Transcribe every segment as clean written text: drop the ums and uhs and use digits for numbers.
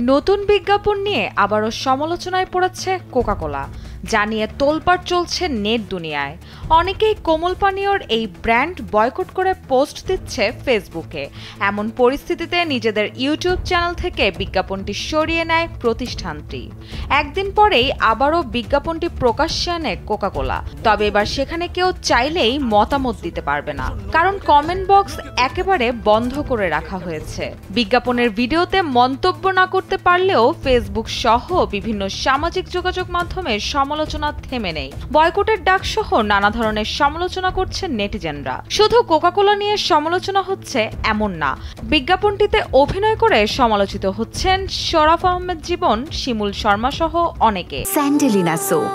নতুন বিজ্ঞাপন নিয়ে আবারও সমালোচনায় পড়েছে কোকা-কোলা, যা নিয়ে তোলপাড় চলছে নেট দুনিয়ায়। অনেকেই কোমল পানীয়র এই ব্র্যান্ড বয়কট করে পোস্ট দিচ্ছে ফেসবুকে। এমন পরিস্থিতিতে নিজেদের ইউটিউব চ্যানেল থেকে বিজ্ঞাপনটি সরিয়ে নেয় প্রতিষ্ঠানটি। একদিন পরেই আবারও বিজ্ঞাপনটি প্রকাশ্যে আনে কোকা-কোলা। তবে এবার সেখানে কেউ চাইলেই মতামত দিতে পারবে না, কারণ কমেন্ট বক্স একেবারে বন্ধ করে রাখা হয়েছে। বিজ্ঞাপনের ভিডিওতে মন্তব্য না করতে পারলেও ফেসবুক সহ বিভিন্ন সামাজিক যোগাযোগ মাধ্যমে সমালোচনা থেমে নেই। বয়কটের ডাক সহ নানা ধরনের সমালোচনা করছেন নেটিজেনরা। শুধু কোকা-কোলা নিয়ে সমালোচনা হচ্ছে এমন না, বিজ্ঞাপনটিতে অভিনয় করে সমালোচিত হচ্ছেন শরাফ আহমেদ জীবন, শিমুল শর্মা সহ অনেকে। স্যান্ডেলিনা সো,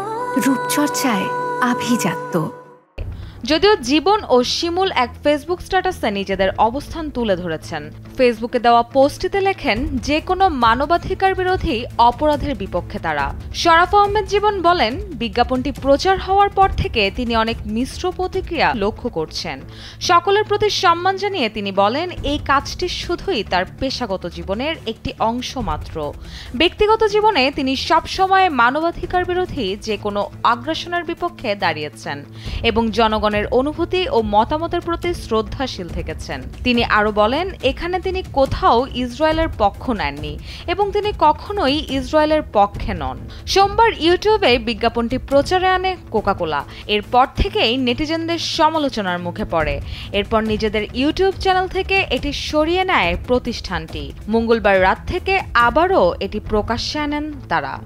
রূপচর্চায় আভিজাত্য। যদিও জীবন ও শিমুল এক ফেসবুক স্ট্যাটাসে নিজেদের অবস্থান তুলে ধরেছেন। ফেসবুকে দেওয়া পোস্টটিতে লেখেন, যে কোনো মানবাধিকার বিরোধী অপরাধের বিপক্ষে তারা। শরাফ আহমেদ জীবন বলেন, বিজ্ঞাপনটি প্রচার হওয়ার পর থেকে তিনি অনেক মিশ্র প্রতিক্রিয়া লক্ষ্য করছেন। সকলের প্রতি সম্মান জানিয়ে তিনি বলেন, এই কাজটি শুধুই তার পেশাগত জীবনের একটি অংশ মাত্র। ব্যক্তিগত জীবনে তিনি সবসময় মানবাধিকার বিরোধী যে কোনো আগ্রাসনের বিপক্ষে দাঁড়িয়েছেন এবং জনগণের অনুভূতি ও মতামতের প্রতি শ্রদ্ধাশীল থেকেছেন। তিনি আরো বলেন, এখানে তিনি কোথাও ইসরায়েলের পক্ষ নেননি এবং তিনি কখনোই ইসরায়েলের পক্ষে নন। সোমবার ইউটিউবে বিজ্ঞাপনটি প্রচারে আনে কোকা-কোলা। এরপর থেকেই নেটিজেনদের সমালোচনার মুখে পড়ে। এরপর নিজেদের ইউটিউব চ্যানেল থেকে এটি সরিয়ে নেয় প্রতিষ্ঠানটি। মঙ্গলবার রাত থেকে আবারও এটি প্রকাশ্যে আনেন তারা।